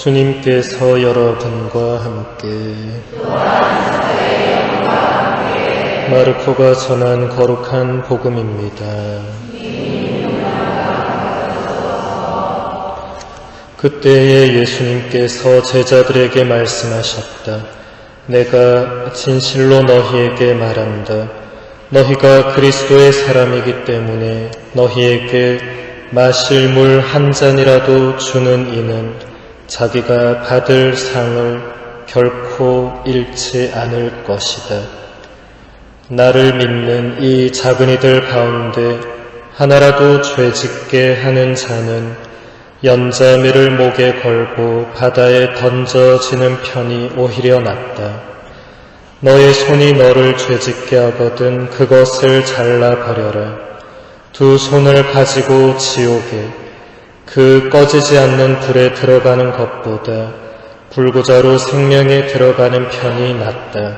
주님께서 여러분과 함께 마르코가 전한 거룩한 복음입니다. 그때에 예수님께서 제자들에게 말씀하셨다. 내가 진실로 너희에게 말한다. 너희가 그리스도의 사람이기 때문에 너희에게 마실 물 한 잔이라도 주는 이는 자기가 받을 상을 결코 잃지 않을 것이다. 나를 믿는 이 작은이들 가운데 하나라도 죄짓게 하는 자는 연자매를 목에 걸고 바다에 던져지는 편이 오히려 낫다. 너의 손이 너를 죄짓게 하거든 그것을 잘라버려라. 두 손을 가지고 지옥에 그 꺼지지 않는 불에 들어가는 것보다 불구자로 생명에 들어가는 편이 낫다.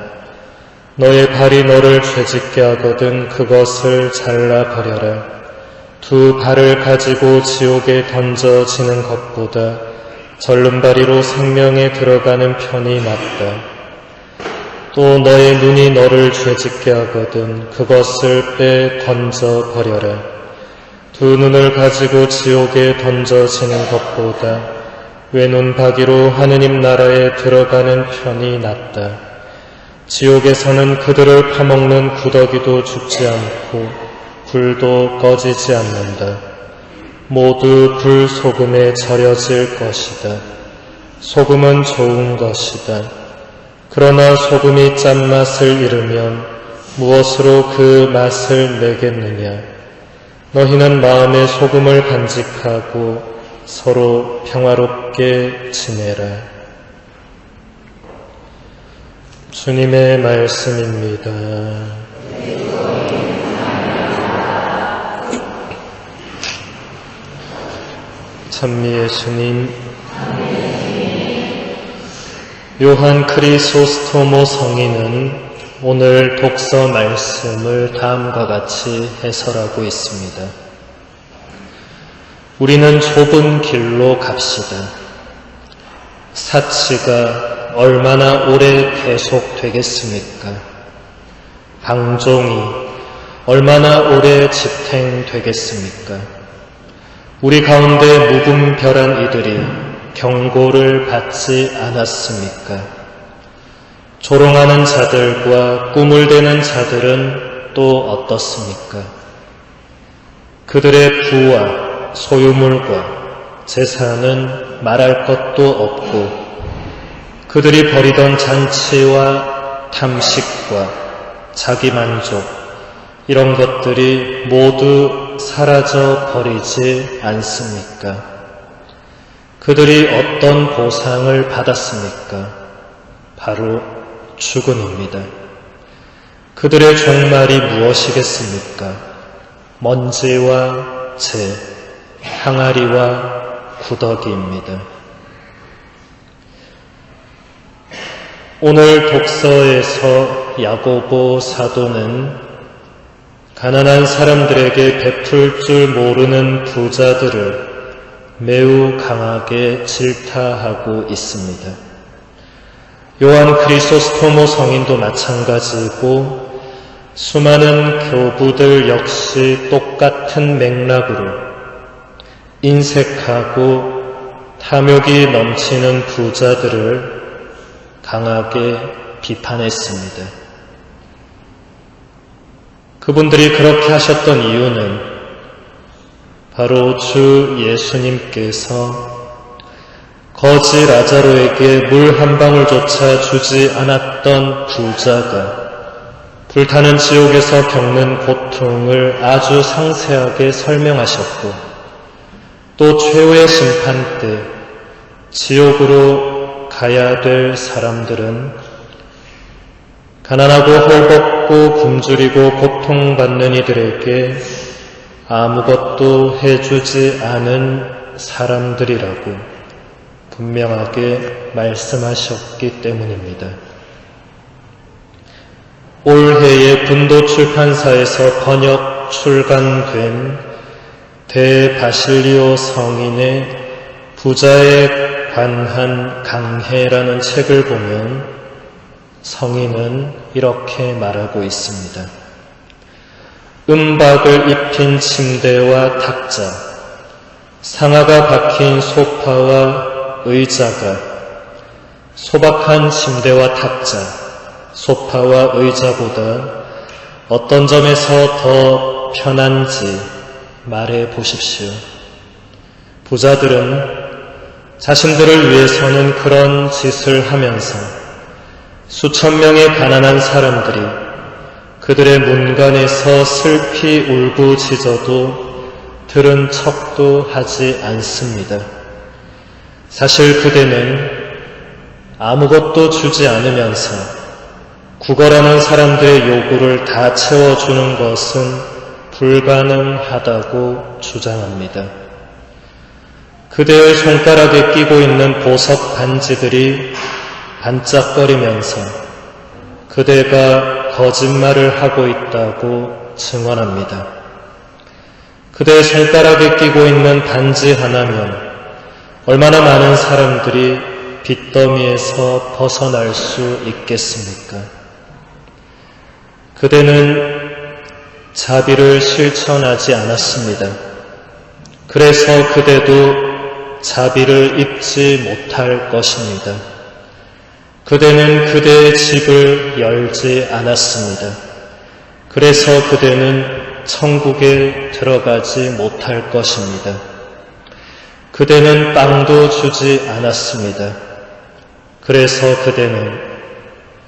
너의 발이 너를 죄짓게 하거든 그것을 잘라버려라. 두 발을 가지고 지옥에 던져지는 것보다 절름발이로 생명에 들어가는 편이 낫다. 또 너의 눈이 너를 죄짓게 하거든 그것을 빼 던져버려라. 두 눈을 가지고 지옥에 던져지는 것보다 외눈박이로 하느님 나라에 들어가는 편이 낫다. 지옥에서는 그들을 파먹는 구더기도 죽지 않고 불도 꺼지지 않는다. 모두 불 소금에 절여질 것이다. 소금은 좋은 것이다. 그러나 소금이 짠맛을 잃으면 무엇으로 그 맛을 내겠느냐. 너희는 마음에 소금을 간직하고 서로 평화롭게 지내라. 주님의 말씀입니다. 찬미의 주님, 요한 크리소스토모 성인은 오늘 독서 말씀을 다음과 같이 해설하고 있습니다. 우리는 좁은 길로 갑시다. 사치가 얼마나 오래 계속되겠습니까? 방종이 얼마나 오래 지탱되겠습니까? 우리 가운데 무분별한 이들이 경고를 받지 않았습니까? 조롱하는 자들과 꿈을 대는 자들은 또 어떻습니까? 그들의 부와 소유물과 재산은 말할 것도 없고 그들이 벌이던 잔치와 탐식과 자기만족 이런 것들이 모두 사라져 버리지 않습니까? 그들이 어떤 보상을 받았습니까? 바로 죽음입니다. 그들의 종말이 무엇이겠습니까? 먼지와 재, 항아리와 구더기입니다. 오늘 독서에서 야고보 사도는 가난한 사람들에게 베풀 줄 모르는 부자들을 매우 강하게 질타하고 있습니다. 요한 크리소스토모 성인도 마찬가지고 수많은 교부들 역시 똑같은 맥락으로 인색하고 탐욕이 넘치는 부자들을 강하게 비판했습니다. 그분들이 그렇게 하셨던 이유는 바로 주 예수님께서 거지 라자로에게 물 한 방울조차 주지 않았던 부자가 불타는 지옥에서 겪는 고통을 아주 상세하게 설명하셨고 또 최후의 심판 때 지옥으로 가야 될 사람들은 가난하고 헐벗고 굶주리고 고통받는 이들에게 아무것도 해주지 않은 사람들이라고 분명하게 말씀하셨기 때문입니다. 올해의 분도 출판사에서 번역 출간된 대바실리오 성인의 부자의 관한 강해라는 책을 보면 성인은 이렇게 말하고 있습니다. 은박을 입힌 침대와 탁자, 상아가 박힌 소파와 의자가 소박한 침대와 탁자, 소파와 의자보다 어떤 점에서 더 편한지 말해 보십시오. 부자들은 자신들을 위해서는 그런 짓을 하면서 수천 명의 가난한 사람들이 그들의 문간에서 슬피 울부짖어도 들은 척도 하지 않습니다. 사실 그대는 아무것도 주지 않으면서 구걸하는 사람들의 요구를 다 채워주는 것은 불가능하다고 주장합니다. 그대의 손가락에 끼고 있는 보석 반지들이 반짝거리면서 그대가 거짓말을 하고 있다고 증언합니다. 그대의 손가락에 끼고 있는 반지 하나면 얼마나 많은 사람들이 빚더미에서 벗어날 수 있겠습니까? 그대는 자비를 실천하지 않았습니다. 그래서 그대도 자비를 입지 못할 것입니다. 그대는 그대의 집을 열지 않았습니다. 그래서 그대는 천국에 들어가지 못할 것입니다. 그대는 빵도 주지 않았습니다. 그래서 그대는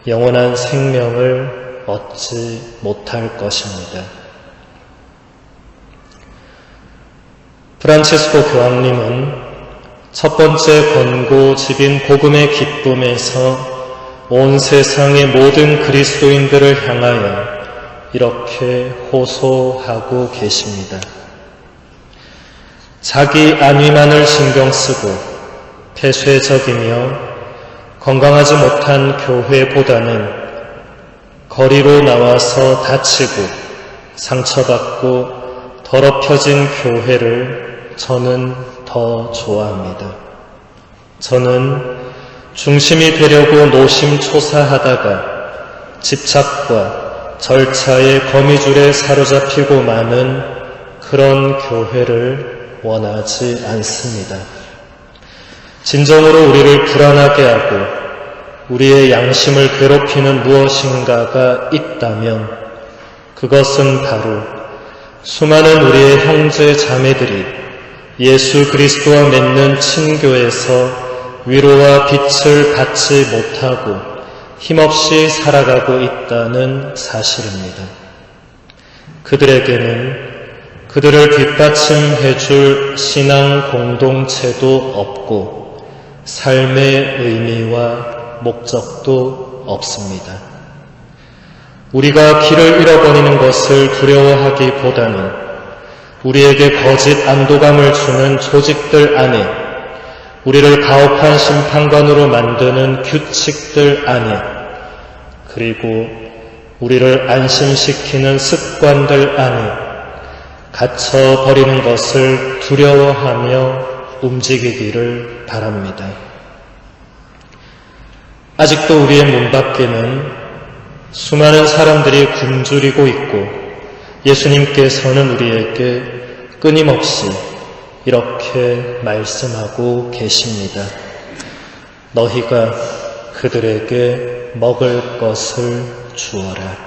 영원한 생명을 얻지 못할 것입니다. 프란치스코 교황님은 첫 번째 권고집인 복음의 기쁨에서 온 세상의 모든 그리스도인들을 향하여 이렇게 호소하고 계십니다. 자기 안위만을 신경 쓰고 폐쇄적이며 건강하지 못한 교회보다는 거리로 나와서 다치고 상처받고 더럽혀진 교회를 저는 더 좋아합니다. 저는 중심이 되려고 노심초사하다가 집착과 절차의 거미줄에 사로잡히고 마는 그런 교회를 원하지 않습니다. 진정으로 우리를 불안하게 하고 우리의 양심을 괴롭히는 무엇인가가 있다면 그것은 바로 수많은 우리의 형제 자매들이 예수 그리스도와 맺는 친교에서 위로와 빛을 받지 못하고 힘없이 살아가고 있다는 사실입니다. 그들에게는 그들을 뒷받침해줄 신앙 공동체도 없고 삶의 의미와 목적도 없습니다. 우리가 길을 잃어버리는 것을 두려워하기보다는 우리에게 거짓 안도감을 주는 조직들 안에, 우리를 가혹한 심판관으로 만드는 규칙들 안에, 그리고 우리를 안심시키는 습관들 안에 갇혀버리는 것을 두려워하며 움직이기를 바랍니다. 아직도 우리의 문 밖에는 수많은 사람들이 굶주리고 있고 예수님께서는 우리에게 끊임없이 이렇게 말씀하고 계십니다. 너희가 그들에게 먹을 것을 주어라.